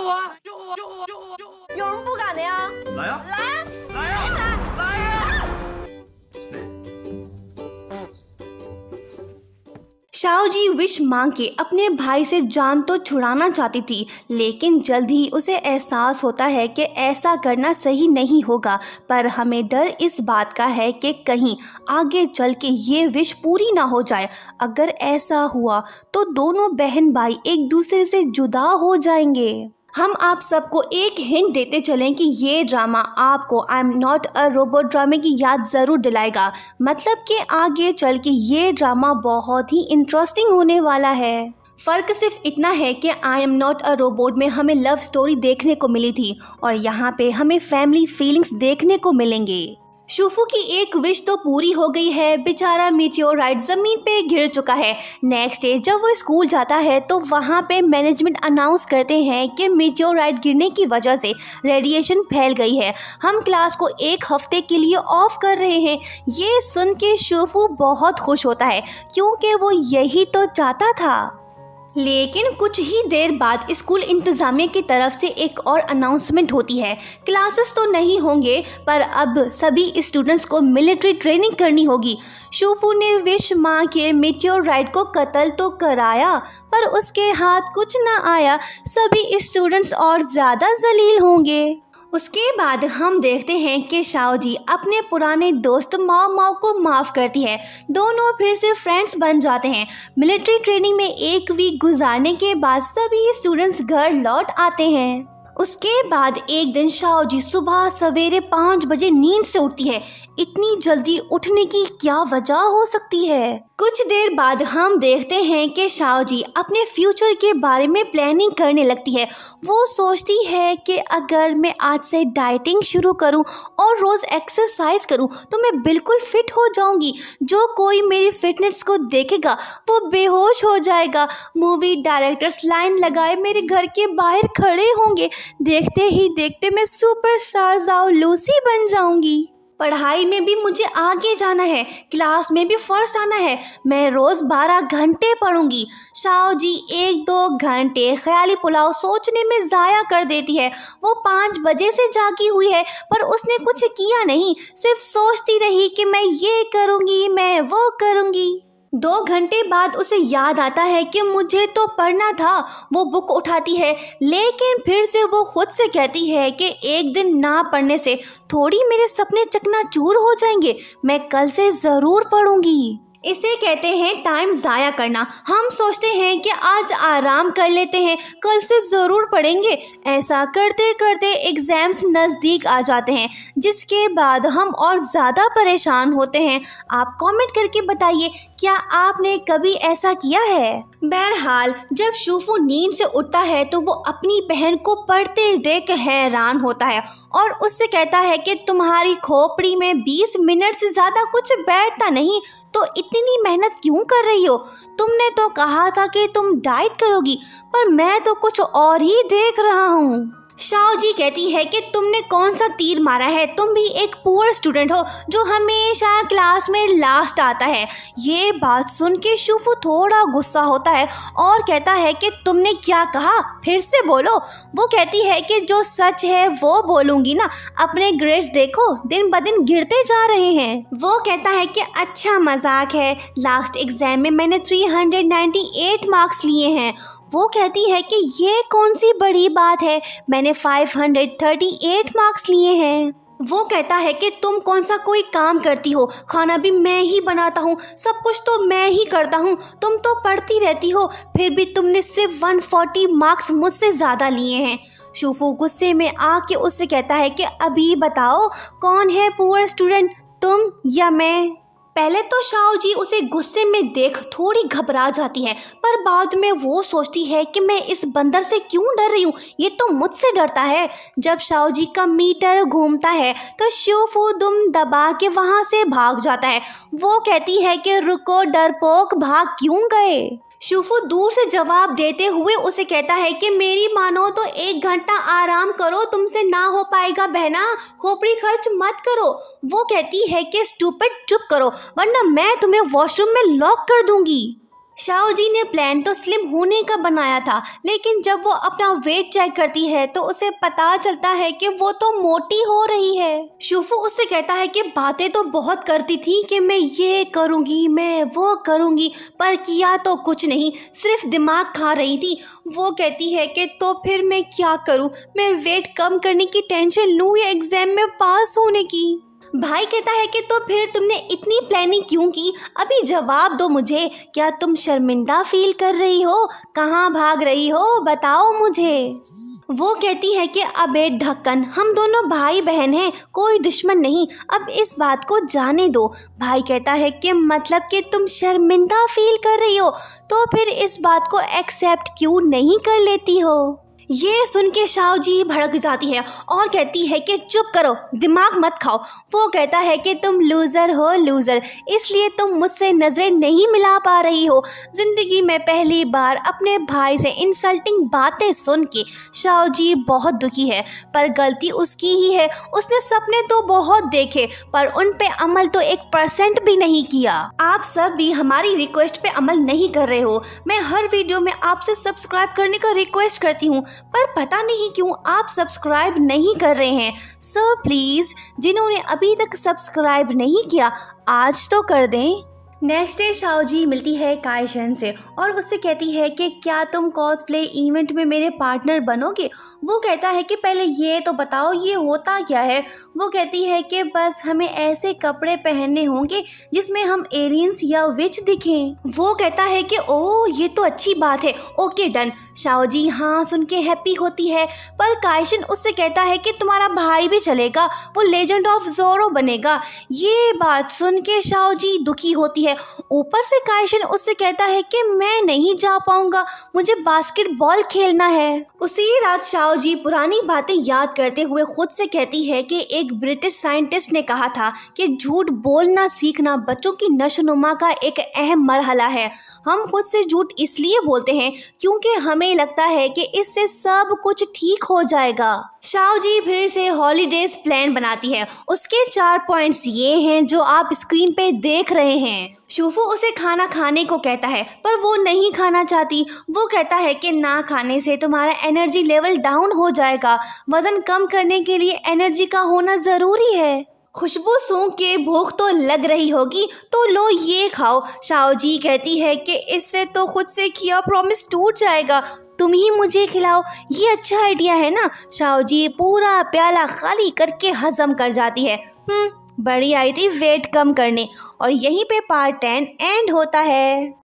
有人不敢的呀？来呀！来呀！来呀！来呀！ Shao जी wish मांग के अपने भाई से जान तो छुड़ाना चाहती थी, लेकिन जल्द ही उसे एहसास होता है कि ऐसा करना सही नहीं होगा। पर हमें डर इस बात का है कि कहीं आगे चल के ये विश पूरी ना हो जाए। अगर ऐसा हुआ तो दोनों बहन भाई एक दूसरे से जुदा हो जाएंगे। हम आप सबको एक हिंट देते चलें कि ये ड्रामा आपको I am not a robot ड्रामे की याद ज़रूर दिलाएगा। मतलब कि आगे चल के ये ड्रामा बहुत ही इंटरेस्टिंग होने वाला है। फ़र्क सिर्फ इतना है कि I am not a robot में हमें लव स्टोरी देखने को मिली थी और यहाँ पे हमें फैमिली फीलिंग्स देखने को मिलेंगे। शूफू की एक विश तो पूरी हो गई है, बेचारा मीटियोराइट ज़मीन पे गिर चुका है। नेक्स्ट डे जब वो स्कूल जाता है तो वहाँ पे मैनेजमेंट अनाउंस करते हैं कि मीटियोराइट गिरने की वजह से रेडिएशन फैल गई है, हम क्लास को एक हफ्ते के लिए ऑफ कर रहे हैं। ये सुन के शूफू बहुत खुश होता है क्योंकि वो यही तो चाहता था। लेकिन कुछ ही देर बाद स्कूल इंतज़ामिया की तरफ से एक और अनाउंसमेंट होती है। क्लासेस तो नहीं होंगे पर अब सभी स्टूडेंट्स को मिलिट्री ट्रेनिंग करनी होगी। शूफू ने विश माँ के मीटियोराइट को कत्ल तो कराया पर उसके हाथ कुछ ना आया। सभी स्टूडेंट्स और ज़्यादा जलील होंगे। उसके बाद हम देखते हैं कि शाओ जी अपने पुराने दोस्त माओ माओ को माफ़ करती है। दोनों फिर से फ्रेंड्स बन जाते हैं। मिलिट्री ट्रेनिंग में एक वीक गुजारने के बाद सभी स्टूडेंट्स घर लौट आते हैं। उसके बाद एक दिन शाओ जी सुबह सवेरे 5 बजे नींद से उठती है। इतनी जल्दी उठने की क्या वजह हो सकती है? कुछ देर बाद हम देखते हैं कि शाओ जी अपने फ्यूचर के बारे में प्लानिंग करने लगती है। वो सोचती है कि अगर मैं आज से डाइटिंग शुरू करूं और रोज़ एक्सरसाइज करूं तो मैं बिल्कुल फिट हो जाऊंगी। जो कोई मेरी फिटनेस को देखेगा वो बेहोश हो जाएगा। मूवी डायरेक्टर्स लाइन लगाए मेरे घर के बाहर खड़े होंगे। देखते ही देखते मैं सुपरस्टार जाओ लूसी बन जाऊंगी। पढ़ाई में भी मुझे आगे जाना है, क्लास में भी फर्स्ट आना है। मैं रोज़ 12 घंटे पढ़ूंगी। शाओ जी 1-2 घंटे ख्याली पुलाव सोचने में ज़ाया कर देती है। वो 5 बजे से जागी हुई है पर उसने कुछ किया नहीं, सिर्फ सोचती रही कि मैं ये करूँगी, मैं वो करूँगी। 2 घंटे बाद उसे याद आता है कि मुझे तो पढ़ना था। वो बुक उठाती है लेकिन फिर से वो खुद से कहती है कि एक दिन ना पढ़ने से थोड़ी मेरे सपने चकनाचूर हो जाएंगे। मैं कल से ज़रूर पढ़ूंगी। इसे कहते हैं टाइम ज़ाया करना। हम सोचते हैं कि आज आराम कर लेते हैं, कल से ज़रूर पढ़ेंगे। ऐसा करते करते एग्ज़ाम्स नज़दीक आ जाते हैं जिसके बाद हम और ज़्यादा परेशान होते हैं। आप कमेंट करके बताइए क्या आपने कभी ऐसा किया है? बहरहाल जब शूफू नींद से उठता है तो वो अपनी बहन को पढ़ते देख हैरान होता है और उससे कहता है कि तुम्हारी खोपड़ी में 20 मिनट से ज़्यादा कुछ बैठता नहीं तो इतनी मेहनत क्यों कर रही हो? तुमने तो कहा था कि तुम डाइट करोगी पर मैं तो कुछ और ही देख रहा हूँ। शाओ जी कहती है कि तुमने कौन सा तीर मारा है, तुम भी एक पुअर स्टूडेंट हो जो हमेशा क्लास में लास्ट आता है। ये बात सुन के शूफू थोड़ा गुस्सा होता है और कहता है कि तुमने क्या कहा, फिर से बोलो। वो कहती है कि जो सच है वो बोलूँगी ना, अपने ग्रेड्स देखो दिन ब दिन गिरते जा रहे हैं। वो कहता है कि अच्छा मजाक है, लास्ट एग्जाम में मैंने 398 मार्क्स लिए हैं। वो कहती है कि ये कौन सी बड़ी बात है, मैंने 538 मार्क्स लिए हैं। वो कहता है कि तुम कौन सा कोई काम करती हो, खाना भी मैं ही बनाता हूँ, सब कुछ तो मैं ही करता हूँ, तुम तो पढ़ती रहती हो, फिर भी तुमने सिर्फ 140 मार्क्स मुझसे ज़्यादा लिए हैं। शूफू गुस्से में आके उससे कहता है कि अभी बताओ कौन है पुअर स्टूडेंट, तुम या मैं? पहले तो शाओ जी उसे गुस्से में देख थोड़ी घबरा जाती है पर बाद में वो सोचती है कि मैं इस बंदर से क्यों डर रही हूँ, ये तो मुझसे डरता है। जब शाओ जी का मीटर घूमता है तो शूफू दुम दबा के वहाँ से भाग जाता है। वो कहती है कि रुको डरपोक, भाग क्यों गए? शूफू दूर से जवाब देते हुए उसे कहता है कि मेरी मानो तो 1 घंटा आराम करो, तुमसे ना हो पाएगा बहना, खोपड़ी खर्च मत करो। वो कहती है कि स्टूपिड चुप करो वरना मैं तुम्हें वॉशरूम में लॉक कर दूंगी। शाओ जी ने प्लान तो स्लिम होने का बनाया था, लेकिन जब वो अपना वेट चेक करती है तो उसे पता चलता है कि वो तो मोटी हो रही है। शूफू उससे कहता है कि बातें तो बहुत करती थी कि मैं ये करूँगी, मैं वो करूँगी, पर किया तो कुछ नहीं, सिर्फ दिमाग खा रही थी। वो कहती है कि तो फिर मैं क्या करूँ, मैं वेट कम करने की टेंशन लूँ या एग्जाम में पास होने की। भाई कहता है कि तो फिर तुमने इतनी प्लानिंग क्यों की, अभी जवाब दो मुझे, क्या तुम शर्मिंदा फील कर रही हो, कहाँ भाग रही हो, बताओ मुझे। वो कहती है कि अबे ढक्कन, हम दोनों भाई बहन हैं, कोई दुश्मन नहीं, अब इस बात को जाने दो। भाई कहता है कि मतलब कि तुम शर्मिंदा फील कर रही हो, तो फिर इस बात को एक्सेप्ट क्यों नहीं कर लेती हो। ये सुन के शाओ जी भड़क जाती है और कहती है कि चुप करो, दिमाग मत खाओ। वो कहता है कि तुम लूज़र हो, लूज़र, इसलिए तुम मुझसे नज़रें नहीं मिला पा रही हो। ज़िंदगी में पहली बार अपने भाई से इंसल्टिंग बातें सुन के शाओ जी बहुत दुखी है, पर गलती उसकी ही है। उसने सपने तो बहुत देखे पर उन पे अमल तो 1% भी नहीं किया। आप सब भी हमारी रिक्वेस्ट पे अमल नहीं कर रहे हो। मैं हर वीडियो में आपसे सब्सक्राइब करने का रिक्वेस्ट करती हूँ, पर पता नहीं क्यों आप सब्सक्राइब नहीं कर रहे हैं। सो प्लीज़, जिन्होंने अभी तक सब्सक्राइब नहीं किया, आज तो कर दें। नेक्स्ट डे शाओ जी मिलती है काइशन से और उससे कहती है कि क्या तुम कॉस्प्ले इवेंट में मेरे पार्टनर बनोगे। वो कहता है कि पहले ये तो बताओ ये होता क्या है। वो कहती है कि बस हमें ऐसे कपड़े पहनने होंगे जिसमें हम एलियंस या विच दिखें। वो कहता है कि ओह ये तो अच्छी बात है, ओके डन। शाओ जी हाँ सुन के हैप्पी होती है, पर काइशन उससे कहता है कि तुम्हारा भाई भी चलेगा, वो लेजेंड ऑफ ज़ोरो बनेगा। ये बात सुन के शाओ जी दुखी होती है। ऊपर से काइशन उससे कहता है कि मैं नहीं जा पाऊंगा, मुझे बास्केटबॉल खेलना है। उसी रात शाओ जी पुरानी बातें याद करते हुए खुद से कहती है कि एक ब्रिटिश साइंटिस्ट ने कहा था कि झूठ बोलना सीखना बच्चों की नशोनुमा का एक अहम मरहला है। हम खुद से झूठ इसलिए बोलते हैं क्योंकि हमें लगता है कि इससे सब कुछ ठीक हो जाएगा। शाओ जी फिर से हॉलीडेज प्लान बनाती है। उसके 4 पॉइंट्स ये हैं जो आप स्क्रीन पे देख रहे हैं। शूफू उसे खाना खाने को कहता है पर वो नहीं खाना चाहती। वो कहता है कि ना खाने से तुम्हारा एनर्जी लेवल डाउन हो जाएगा, वजन कम करने के लिए एनर्जी का होना ज़रूरी है। खुशबू सूंघ के भूख तो लग रही होगी, तो लो ये खाओ। शाओ जी कहती है कि इससे तो खुद से किया प्रॉमिस टूट जाएगा, तुम ही मुझे खिलाओ, ये अच्छा आइडिया है ना। शाओ जी पूरा प्याला खाली करके हजम कर जाती है। बड़ी आई थी वेट कम करने। और यहीं पे पार्ट 10 एंड होता है।